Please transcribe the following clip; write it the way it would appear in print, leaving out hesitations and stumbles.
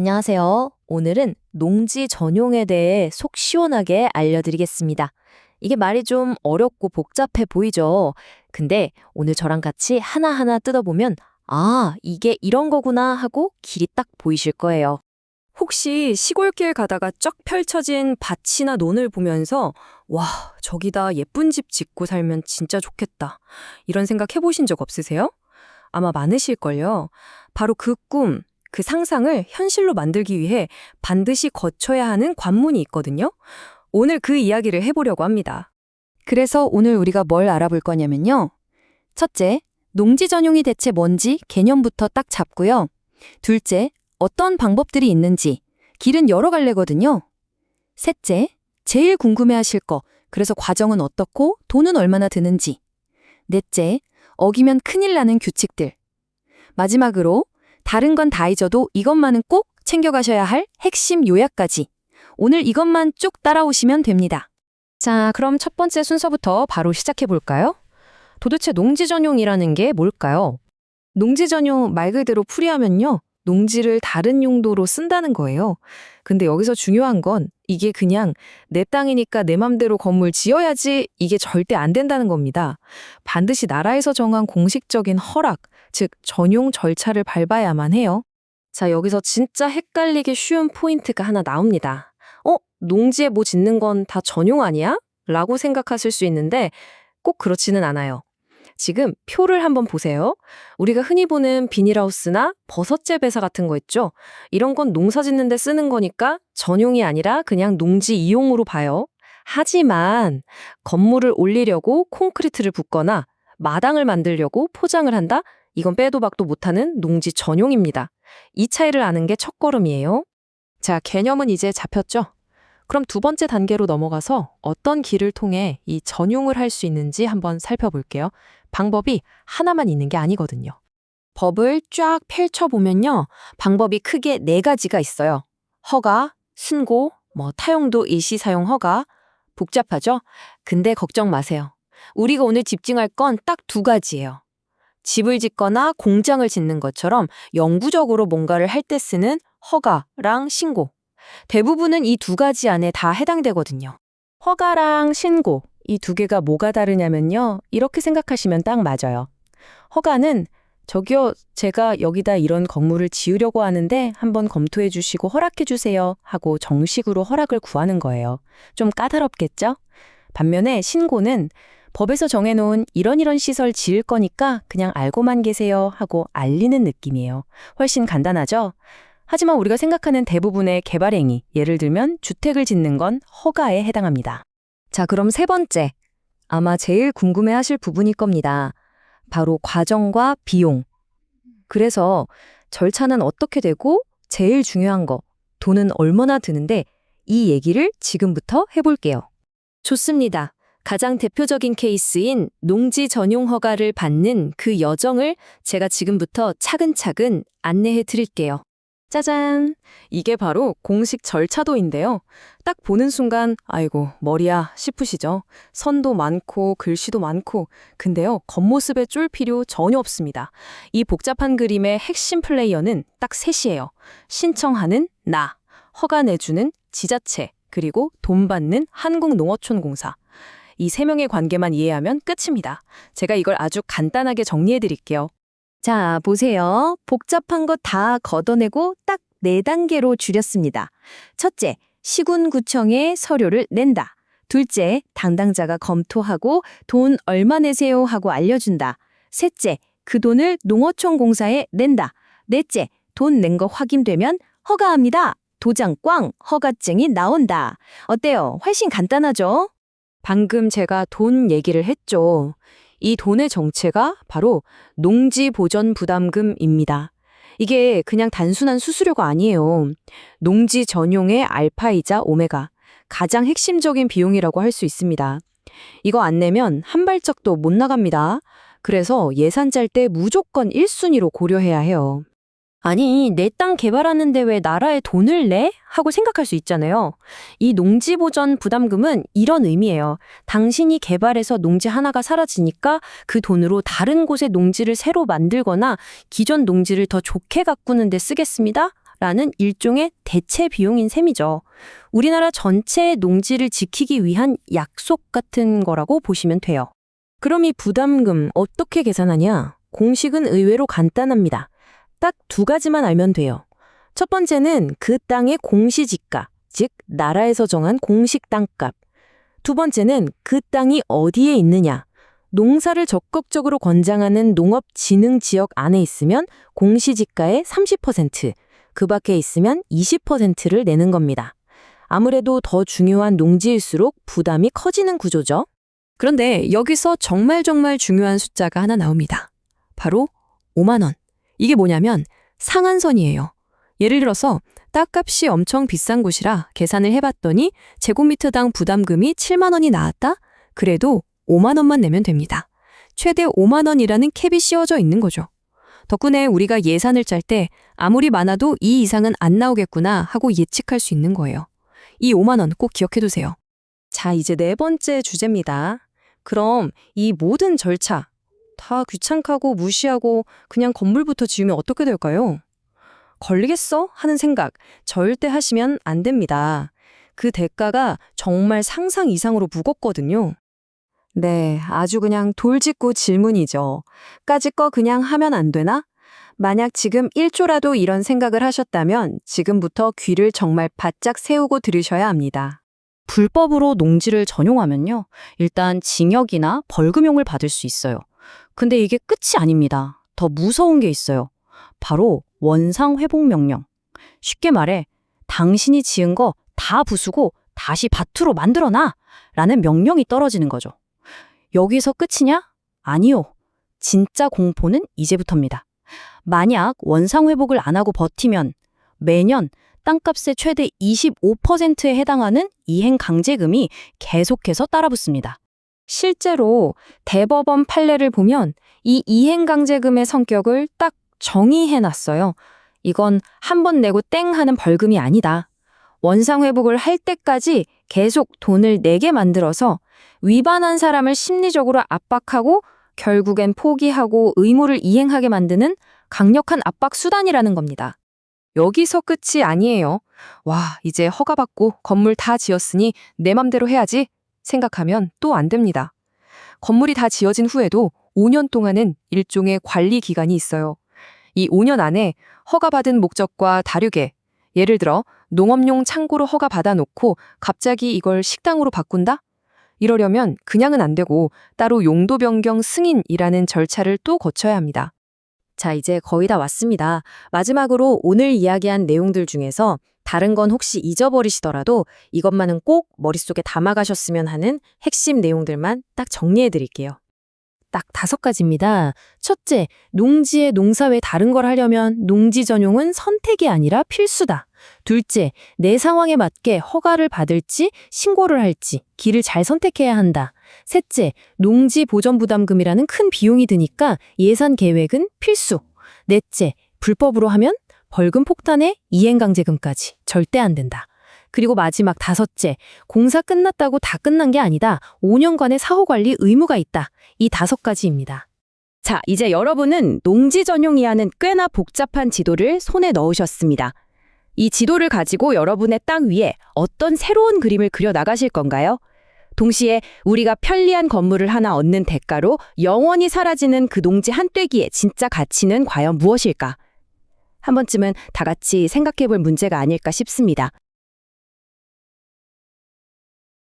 안녕하세요. 오늘은 농지 전용에 대해 속 시원하게 알려드리겠습니다. 이게 말이 좀 어렵고 복잡해 보이죠? 근데 오늘 저랑 같이 하나하나 뜯어보면, 아, 이게 이런 거구나 하고 길이 딱 보이실 거예요. 혹시 시골길 가다가 쫙 펼쳐진 밭이나 논을 보면서 와, 저기다 예쁜 집 짓고 살면 진짜 좋겠다. 이런 생각 해보신 적 없으세요? 아마 많으실걸요. 바로 그 꿈, 그 상상을 현실로 만들기 위해 반드시 거쳐야 하는 관문이 있거든요. 오늘 그 이야기를 해보려고 합니다. 그래서 오늘 우리가 뭘 알아볼 거냐면요. 첫째, 농지 전용이 대체 뭔지 개념부터 딱 잡고요. 둘째, 어떤 방법들이 있는지, 길은 여러 갈래거든요. 셋째, 제일 궁금해하실 거, 그래서 과정은 어떻고 돈은 얼마나 드는지. 넷째, 어기면 큰일 나는 규칙들. 마지막으로, 다른 건 다 잊어도 이것만은 꼭 챙겨가셔야 할 핵심 요약까지. 오늘 이것만 쭉 따라오시면 됩니다. 자, 그럼 첫 번째 순서부터 바로 시작해 볼까요? 도대체 농지 전용이라는 게 뭘까요? 농지 전용 말 그대로 풀이하면요. 농지를 다른 용도로 쓴다는 거예요. 근데 여기서 중요한 건 이게 그냥 내 땅이니까 내 맘대로 건물 지어야지 이게 절대 안 된다는 겁니다. 반드시 나라에서 정한 공식적인 허락, 즉 전용 절차를 밟아야만 해요. 자, 여기서 진짜 헷갈리기 쉬운 포인트가 하나 나옵니다. 농지에 뭐 짓는 건 다 전용 아니야? 라고 생각하실 수 있는데 꼭 그렇지는 않아요. 지금 표를 한번 보세요. 우리가 흔히 보는 비닐하우스나 버섯재 배사 같은 거 있죠? 이런 건 농사 짓는 데 쓰는 거니까 전용이 아니라 그냥 농지 이용으로 봐요. 하지만 건물을 올리려고 콘크리트를 붓거나 마당을 만들려고 포장을 한다? 이건 빼도 박도 못하는 농지 전용입니다. 이 차이를 아는 게 첫걸음이에요. 자, 개념은 이제 잡혔죠? 그럼 두 번째 단계로 넘어가서 어떤 길을 통해 이 전용을 할 수 있는지 한번 살펴볼게요. 방법이 하나만 있는 게 아니거든요. 법을 쫙 펼쳐보면요. 방법이 크게 네 가지가 있어요. 허가, 신고, 타용도 일시사용 허가. 복잡하죠? 근데 걱정 마세요. 우리가 오늘 집중할 건 딱 두 가지예요. 집을 짓거나 공장을 짓는 것처럼 영구적으로 뭔가를 할 때 쓰는 허가랑 신고. 대부분은 이 두 가지 안에 다 해당되거든요. 허가랑 신고, 이 두 개가 뭐가 다르냐면요. 이렇게 생각하시면 딱 맞아요. 허가는 저기요, 제가 여기다 이런 건물을 지으려고 하는데 한번 검토해 주시고 허락해 주세요 하고 정식으로 허락을 구하는 거예요. 좀 까다롭겠죠? 반면에 신고는 법에서 정해놓은 이런 시설 지을 거니까 그냥 알고만 계세요 하고 알리는 느낌이에요. 훨씬 간단하죠? 하지만 우리가 생각하는 대부분의 개발 행위, 예를 들면 주택을 짓는 건 허가에 해당합니다. 자, 그럼 세 번째. 아마 제일 궁금해하실 부분일 겁니다. 바로 과정과 비용. 그래서 절차는 어떻게 되고 제일 중요한 거, 돈은 얼마나 드는데 이 얘기를 지금부터 해볼게요. 좋습니다. 가장 대표적인 케이스인 농지 전용 허가를 받는 그 여정을 제가 지금부터 차근차근 안내해 드릴게요. 짜잔! 이게 바로 공식 절차도인데요. 딱 보는 순간 아이고 머리야 싶으시죠? 선도 많고 글씨도 많고 근데요 겉모습에 쫄 필요 전혀 없습니다. 이 복잡한 그림의 핵심 플레이어는 딱 셋이에요. 신청하는 나, 허가 내주는 지자체, 그리고 돈 받는 한국농어촌공사. 이 세 명의 관계만 이해하면 끝입니다. 제가 이걸 아주 간단하게 정리해 드릴게요. 자, 보세요. 복잡한 거 다 걷어내고 딱 네 단계로 줄였습니다. 첫째, 시군구청에 서류를 낸다. 둘째, 담당자가 검토하고 돈 얼마 내세요 하고 알려준다. 셋째, 그 돈을 농어촌공사에 낸다. 넷째, 돈 낸 거 확인되면 허가합니다. 도장 꽝, 허가증이 나온다. 어때요? 훨씬 간단하죠? 방금 제가 돈 얘기를 했죠. 이 돈의 정체가 바로 농지보전부담금입니다. 이게 그냥 단순한 수수료가 아니에요. 농지 전용의 알파이자 오메가, 가장 핵심적인 비용이라고 할 수 있습니다. 이거 안 내면 한 발짝도 못 나갑니다. 그래서 예산 짤 때 무조건 1순위로 고려해야 해요. 아니, 내 땅 개발하는데 왜 나라에 돈을 내? 하고 생각할 수 있잖아요. 이 농지보전 부담금은 이런 의미예요. 당신이 개발해서 농지 하나가 사라지니까 그 돈으로 다른 곳에 농지를 새로 만들거나 기존 농지를 더 좋게 가꾸는 데 쓰겠습니다. 라는 일종의 대체 비용인 셈이죠. 우리나라 전체의 농지를 지키기 위한 약속 같은 거라고 보시면 돼요. 그럼 이 부담금 어떻게 계산하냐? 공식은 의외로 간단합니다. 딱 두 가지만 알면 돼요. 첫 번째는 그 땅의 공시지가, 즉 나라에서 정한 공식 땅값. 두 번째는 그 땅이 어디에 있느냐. 농사를 적극적으로 권장하는 농업진흥지역 안에 있으면 공시지가의 30%, 그 밖에 있으면 20%를 내는 겁니다. 아무래도 더 중요한 농지일수록 부담이 커지는 구조죠. 그런데 여기서 정말 중요한 숫자가 하나 나옵니다. 바로 5만 원. 이게 뭐냐면 상한선이에요. 예를 들어서 땅값이 엄청 비싼 곳이라 계산을 해봤더니 제곱미터당 부담금이 7만 원이 나왔다? 그래도 5만 원만 내면 됩니다. 최대 5만 원이라는 캡이 씌워져 있는 거죠. 덕분에 우리가 예산을 짤 때 아무리 많아도 이 이상은 안 나오겠구나 하고 예측할 수 있는 거예요. 이 5만 원 꼭 기억해두세요. 자, 이제 네 번째 주제입니다. 그럼 이 모든 절차 다 귀찮고 무시하고 그냥 건물부터 지으면 어떻게 될까요? 걸리겠어? 하는 생각 절대 하시면 안 됩니다. 그 대가가 정말 상상 이상으로 무겁거든요. 네, 아주 그냥 돌직구 질문이죠. 까짓 거 그냥 하면 안 되나? 만약 지금 1초라도 이런 생각을 하셨다면 지금부터 귀를 정말 바짝 세우고 들으셔야 합니다. 불법으로 농지를 전용하면요. 일단 징역이나 벌금형을 받을 수 있어요. 근데 이게 끝이 아닙니다. 더 무서운 게 있어요. 바로 원상회복명령. 쉽게 말해 당신이 지은 거 다 부수고 다시 밭으로 만들어놔! 라는 명령이 떨어지는 거죠. 여기서 끝이냐? 아니요. 진짜 공포는 이제부터입니다. 만약 원상회복을 안 하고 버티면 매년 땅값의 최대 25%에 해당하는 이행강제금이 계속해서 따라붙습니다. 실제로 대법원 판례를 보면 이 이행강제금의 성격을 딱 정의해놨어요. 이건 한 번 내고 땡 하는 벌금이 아니다. 원상회복을 할 때까지 계속 돈을 내게 만들어서 위반한 사람을 심리적으로 압박하고 결국엔 포기하고 의무를 이행하게 만드는 강력한 압박 수단이라는 겁니다. 여기서 끝이 아니에요. 와, 이제 허가받고 건물 다 지었으니 내 맘대로 해야지 생각하면 또 안 됩니다. 건물이 다 지어진 후에도 5년 동안은 일종의 관리 기간이 있어요. 이 5년 안에 허가받은 목적과 다르게 예를 들어 농업용 창고로 허가받아 놓고 갑자기 이걸 식당으로 바꾼다? 이러려면 그냥은 안 되고 따로 용도 변경 승인이라는 절차를 또 거쳐야 합니다. 자, 이제 거의 다 왔습니다. 마지막으로 오늘 이야기한 내용들 중에서 다른 건 혹시 잊어버리시더라도 이것만은 꼭 머릿속에 담아가셨으면 하는 핵심 내용들만 딱 정리해 드릴게요. 딱 5가지입니다. 첫째, 농지에 농사 외 다른 걸 하려면 농지 전용은 선택이 아니라 필수다. 둘째, 내 상황에 맞게 허가를 받을지 신고를 할지 길을 잘 선택해야 한다. 셋째, 농지 보전 부담금이라는 큰 비용이 드니까 예산 계획은 필수. 넷째, 불법으로 하면 벌금 폭탄에 이행강제금까지 절대 안 된다. 그리고 마지막 5째, 공사 끝났다고 다 끝난 게 아니다. 5년간의 사후관리 의무가 있다. 이 5가지입니다. 자, 이제 여러분은 농지 전용 이하는 꽤나 복잡한 지도를 손에 넣으셨습니다. 이 지도를 가지고 여러분의 땅 위에 어떤 새로운 그림을 그려 나가실 건가요? 동시에 우리가 편리한 건물을 하나 얻는 대가로 영원히 사라지는 그 농지 한 떼기의 진짜 가치는 과연 무엇일까? 한 번쯤은 다 같이 생각해 볼 문제가 아닐까 싶습니다.